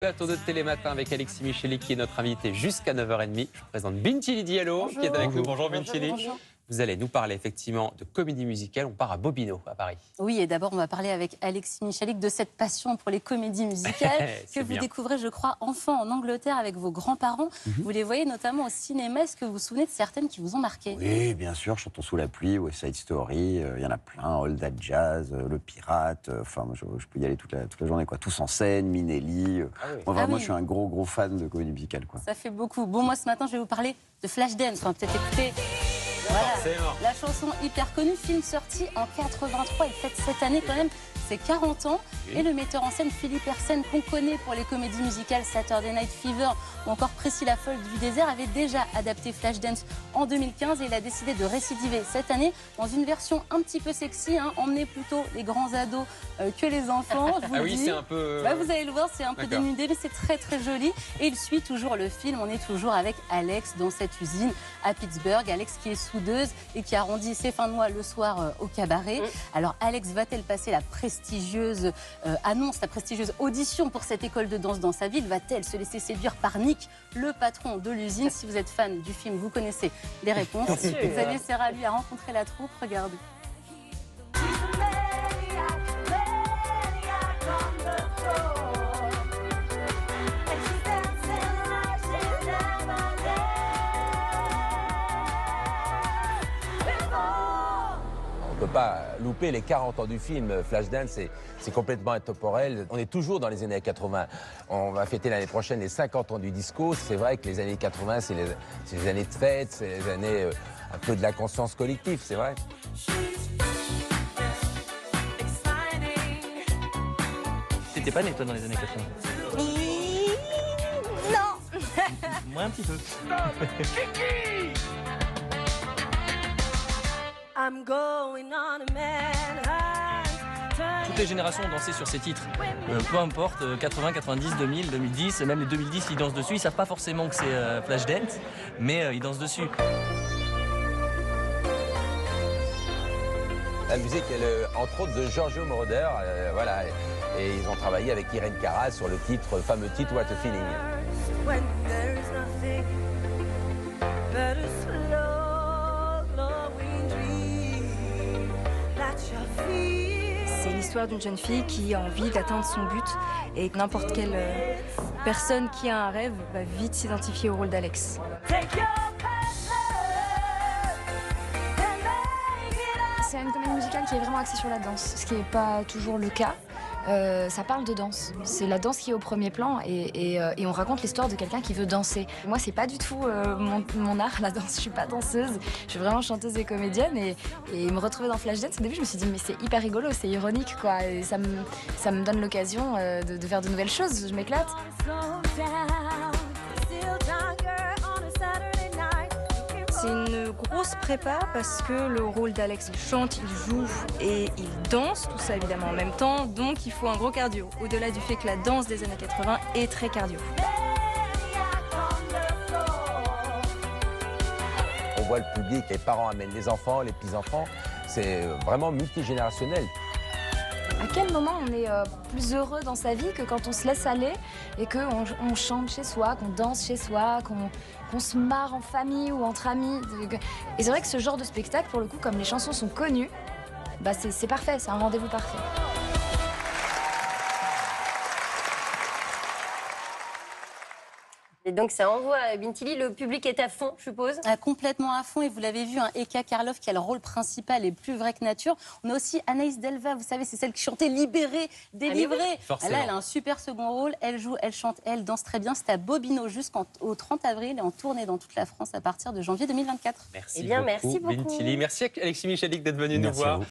Plateau de Télématin avec Alexis Micheli qui est notre invité jusqu'à 9h30. Je vous présente Bintili Diallo qui est avec nous. Bonjour Bintili. Vous allez nous parler effectivement de comédie musicale. On part à Bobino, à Paris. Oui, et d'abord, on va parler avec Alexis Micheli de cette passion pour les comédies musicales que vous découvrez, je crois, enfant en Angleterre avec vos grands-parents. Vous les voyez notamment au cinéma. Est-ce que vous vous souvenez de certaines qui vous ont marqué? Oui, bien sûr. Chantons sous la pluie, West Side Story. Il y en a plein. Old That Jazz, Le Pirate. Enfin, je peux y aller toute la journée, quoi. Tous en scène, Minelli. Moi, vraiment, je suis un gros fan de comédie musicale, quoi. Ça fait beaucoup. Bon, moi, ce matin, je vais vous parler de Flashdance. Enfin, peut-être écouter... Voilà, la chanson hyper connue, film sorti en 83, il fête cette année quand même ses 40 ans. Et le metteur en scène Philippe Hersen, qu'on connaît pour les comédies musicales Saturday Night Fever ou encore Priscilla Folle du désert, avait déjà adapté Flashdance en 2015 et il a décidé de récidiver cette année dans une version un petit peu sexy, emmener plutôt les grands ados que les enfants. Je vous le dis. C'est un peu... vous allez le voir, c'est un peu dénudé, mais c'est très joli. Et il suit toujours le film. On est toujours avec Alex dans cette usine à Pittsburgh. Alex qui est soudeuse et qui arrondit ses fins de mois le soir au cabaret. Alors Alex va-t-elle passer la prestigieuse annonce, la prestigieuse audition pour cette école de danse dans sa ville? Va-t-elle se laisser séduire par Nick, le patron de l'usine? Si vous êtes fan du film, vous connaissez les réponses. Xavier Serra, lui, a rencontré la troupe. Regardez. On ne peut pas louper les 40 ans du film. Flashdance, c'est complètement intemporel. On est toujours dans les années 80. On va fêter l'année prochaine les 50 ans du disco. C'est vrai que les années 80, c'est les années de fête, c'est les années un peu de la conscience collective, c'est vrai. T'étais pas né, toi, dans les années 80? Non. Moi, un petit peu. Toutes les générations ont dansé sur ces titres. Peu importe, 80, 90, 2000, 2010, même les 2010, ils dansent dessus. Ils savent pas forcément que c'est Flashdance, mais ils dansent dessus. La musique est entre autres de Giorgio Moroder, voilà, et ils ont travaillé avec Irene Cara sur le fameux titre What a Feeling. C'est l'histoire d'une jeune fille qui a envie d'atteindre son but et n'importe quelle personne qui a un rêve va vite s'identifier au rôle d'Alex. C'est une comédie musicale qui est vraiment axée sur la danse, ce qui n'est pas toujours le cas. Ça parle de danse. C'est la danse qui est au premier plan et on raconte l'histoire de quelqu'un qui veut danser. Moi, c'est pas du tout mon art, la danse. Je suis pas danseuse. Je suis vraiment chanteuse et comédienne et me retrouver dans Flashdance, au début, je me suis dit mais c'est hyper rigolo, c'est ironique quoi. Et ça me donne l'occasion de faire de nouvelles choses. Je m'éclate. C'est une grosse prépa parce que le rôle d'Alex, il chante, il joue et il danse, tout ça évidemment en même temps, donc il faut un gros cardio, au-delà du fait que la danse des années 80 est très cardio. On voit le public, les parents amènent les enfants, les petits-enfants, c'est vraiment multigénérationnel. À quel moment on est plus heureux dans sa vie que quand on se laisse aller et qu'on chante chez soi, qu'on danse chez soi, qu'on se marre en famille ou entre amis. Et c'est vrai que ce genre de spectacle, pour le coup, comme les chansons sont connues, bah c'est parfait, c'est un rendez-vous parfait. Et donc ça envoie Bintili, le public est à fond, je suppose. Complètement à fond, et vous l'avez vu, Eka Karloff qui a le rôle principal et plus vrai que nature. On a aussi Anaïs Delva, vous savez, c'est celle qui chantait Libérée, délivrée. Là, elle a un super second rôle, elle joue, elle chante, elle danse très bien. C'est à Bobino jusqu'au 30 avril et en tournée dans toute la France à partir de janvier 2024. Merci beaucoup, Bintili. Merci Alexis Micheli d'être venu nous voir.